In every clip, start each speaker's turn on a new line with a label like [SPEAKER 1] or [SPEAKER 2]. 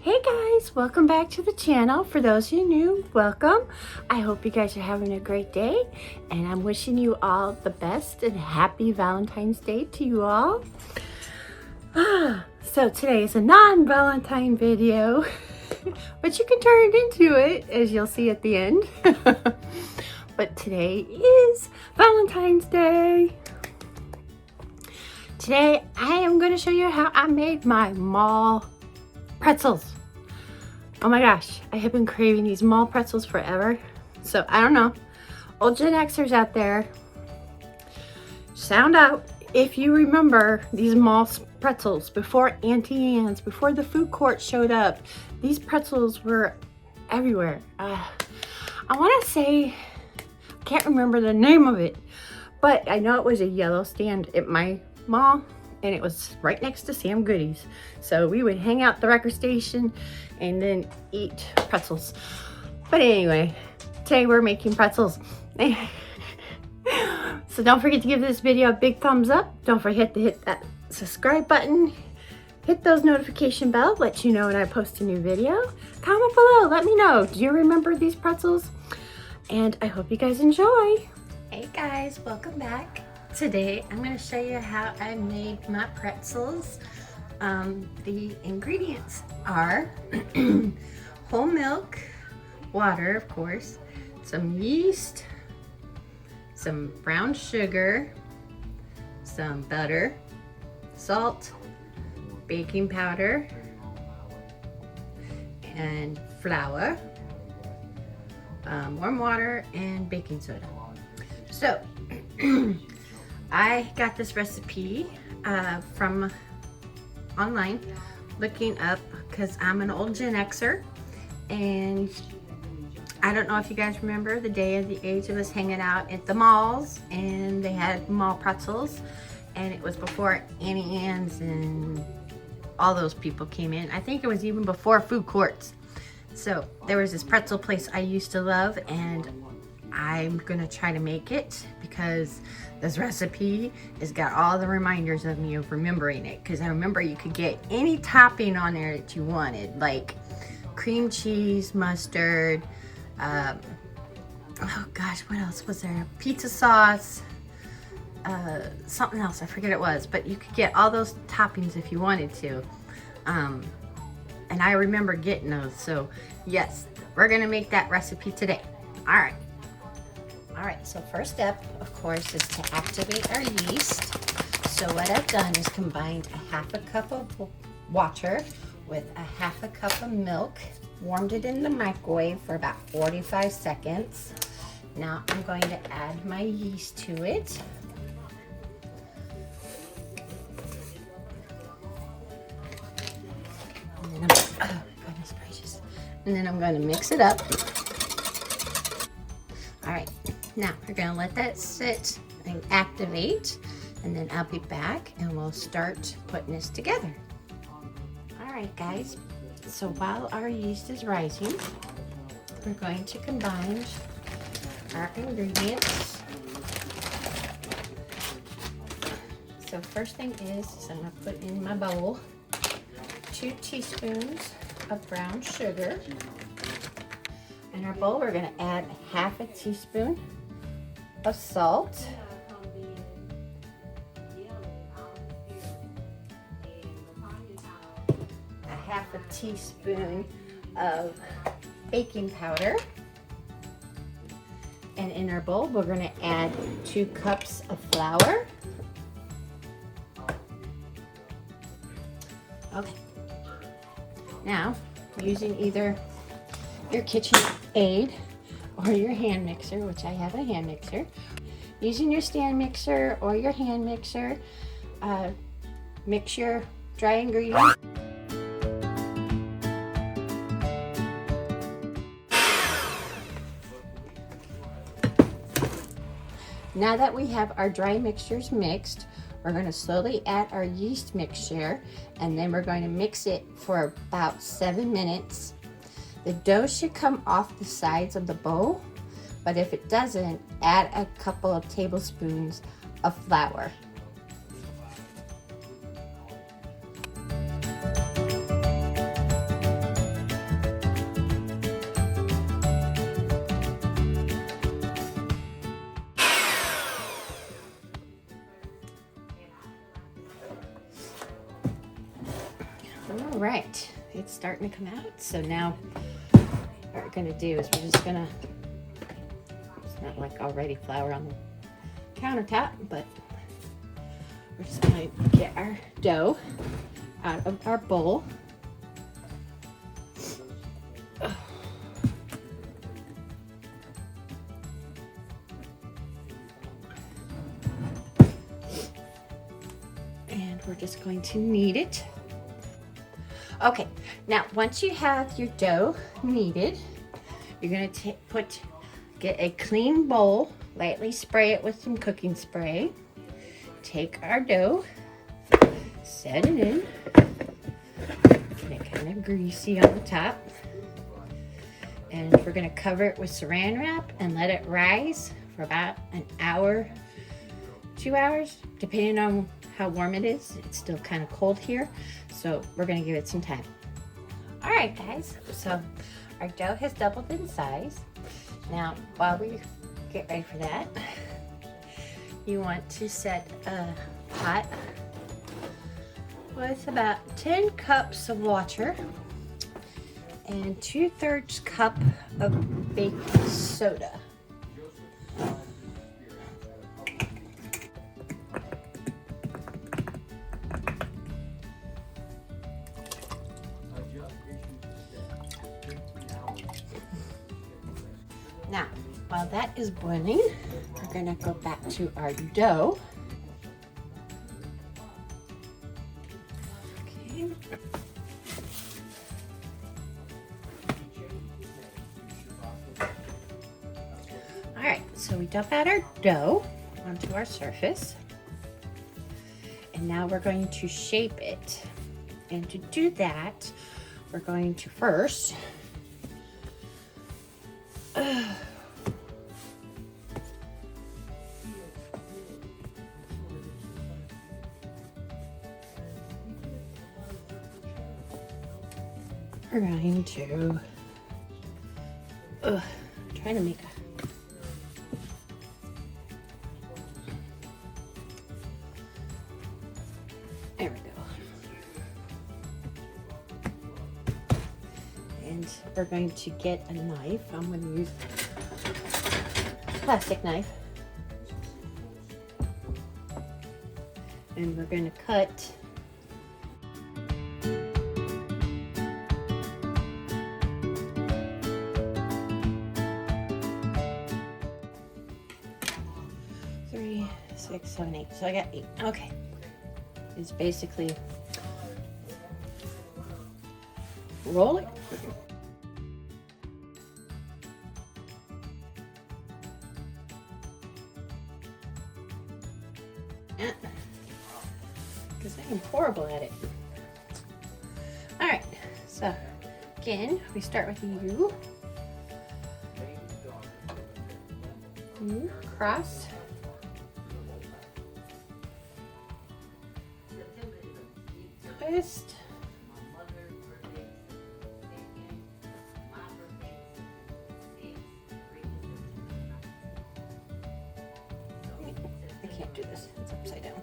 [SPEAKER 1] Hey guys, welcome back to the channel. For those of you new, welcome. I hope you guys are having a great day, and I'm wishing you all the best and happy Valentine's Day to you all. So today is a non-Valentine video, but you can turn it into it as you'll see at the end. But today is Valentine's Day. Today I am going to show you how I made my mall pretzels. Oh my gosh, I have been craving these mall pretzels forever. So I don't know, old Gen Xers out there, sound out if you remember these mall pretzels before Auntie Anne's, before the food court showed up. These pretzels were everywhere. I want to say, I can't remember the name of it, but I know it was a yellow stand at my mall, and it was right next to Sam Goody's. So we would hang out at the record station and then eat pretzels. But anyway, today we're making pretzels. So don't forget to give this video a big thumbs up. Don't forget to hit that subscribe button. Hit those notification bell, let you know when I post a new video. Comment below, let me know. Do you remember these pretzels? And I hope you guys enjoy. Hey guys, welcome back. Today I'm going to show you how I made my pretzels. The ingredients are whole milk, water of course, some yeast, some brown sugar, some butter, salt, baking powder, and flour, warm water, and baking soda. So I got this recipe from online, looking up, because I'm an old Gen Xer, and I don't know if you guys remember the day of the age of us hanging out at the malls, and they had mall pretzels, and it was before Auntie Anne's and all those people came in. I think it was even before food courts. So there was this pretzel place I used to love, and I'm gonna try to make it because this recipe has got all the reminders of me of remembering it, because I remember you could get any topping on there that you wanted, like cream cheese, mustard, oh gosh, what else was there? Pizza sauce, something else, I forget it was, but you could get all those toppings if you wanted to. And I remember getting those, so yes, we're gonna make that recipe today. All right, so first step, of course, is to activate our yeast. So what I've done is combined a half a cup of water with a half a cup of milk, warmed it in the microwave for about 45 seconds. Now I'm going to add my yeast to it. And then oh goodness gracious. And then I'm going to mix it up. All right. Now we're gonna let that sit and activate, and then I'll be back and we'll start putting this together. All right guys, so while our yeast is rising, we're going to combine our ingredients. So first thing is I'm gonna put in my bowl 2 teaspoons of brown sugar. In our bowl we're gonna add half a teaspoon of salt, a half a teaspoon of baking powder, and in our bowl we're going to add 2 cups of flour. Okay, now using either your KitchenAid or your hand mixer, which I have a hand mixer. Using your stand mixer or your hand mixer, mix your dry ingredients. Now that we have our dry mixtures mixed, we're going to slowly add our yeast mixture, and then we're going to mix it for about 7 minutes. The dough should come off the sides of the bowl, but if it doesn't, add a couple of tablespoons of flour. All right, it's starting to come out. So now what we're gonna do is we're just gonna, it's not like already flour on the countertop, but we're just gonna get our dough out of our bowl. And we're just going to knead it. Okay, now once you have your dough kneaded, you're gonna get a clean bowl, lightly spray it with some cooking spray. Take our dough, set it in, get it kind of greasy on the top, and we're gonna cover it with saran wrap and let it rise for about an hour, 2 hours, depending on how warm it is. It's still kind of cold here, so we're gonna give it some time. All right, guys, so our dough has doubled in size. Now, while we get ready for that, you want to set a pot with about 10 cups of water and 2/3 cup of baking soda. Now, while that is boiling, we're gonna go back to our dough. Okay. All right, so we dump out our dough onto our surface. And now we're going to shape it. And to do that, we're going to first we're going to try to make a there we go. And we're going to get a knife. I'm going to use a plastic knife. And we're going to cut three, 6, 7, 8. So I got 8. Okay. It's basically roll it. Because I am horrible at it. All right, so again, we start with you. You cross. Twist. I can't do this, it's upside down.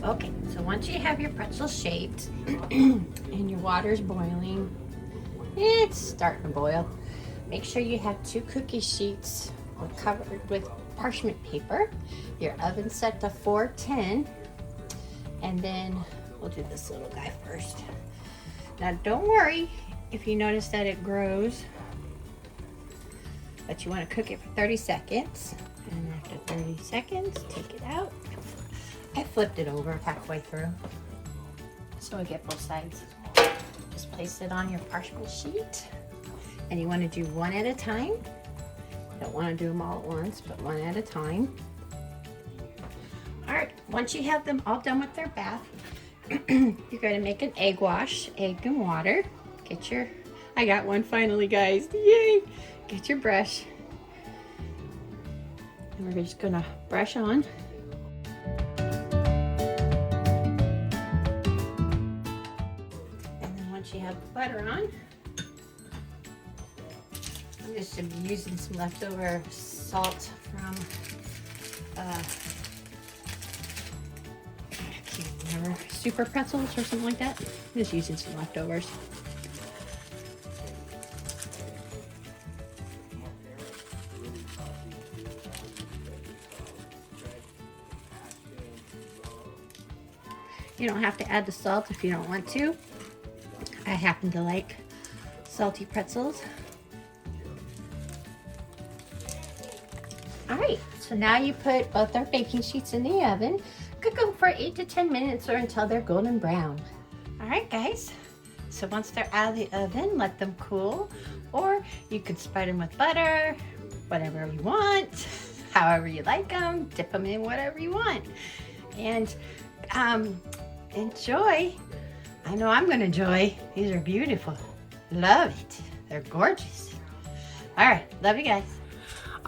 [SPEAKER 1] Okay, so once you have your pretzel shaped and your water's boiling, it's starting to boil, make sure you have 2 cookie sheets covered with parchment paper. Your oven set to 410, and then we'll do this little guy first. Now don't worry if you notice that it grows, but you want to cook it for 30 seconds. And after 30 seconds, take it out. I flipped it over halfway through, so I get both sides. Just place it on your parchment sheet, and you want to do one at a time. You don't want to do them all at once, but one at a time. All right, once you have them all done with their bath, you're going to make an egg wash, egg and water. Get your, I got one finally, guys, yay! get your brush. And we're just gonna brush on. And then once you have the butter on, I'm just using some leftover salt from, I can't remember, Super Pretzels or something like that. I'm just using some leftovers. You don't have to add the salt if you don't want to. I happen to like salty pretzels. All right, so now you put both our baking sheets in the oven. Cook them for 8 to 10 minutes or until they're golden brown. All right, guys. So once they're out of the oven, let them cool. Or you could spread them with butter, whatever you want, however you like them. Dip them in whatever you want. And enjoy. I know I'm gonna enjoy. These are beautiful. Love it. They're gorgeous. All right, love you guys.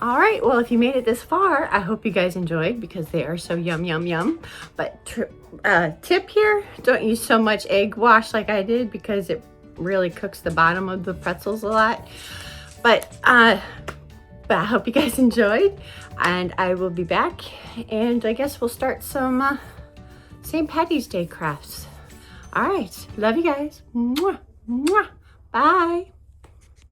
[SPEAKER 1] All right, well, if you made it this far, I hope you guys enjoyed because they are so yum, yum, yum. But tip here, don't use so much egg wash like I did because it really cooks the bottom of the pretzels a lot. But I hope you guys enjoyed, and I will be back, and I guess we'll start some St. Patty's Day crafts. All right, love you guys. Mwah, mwah. Bye.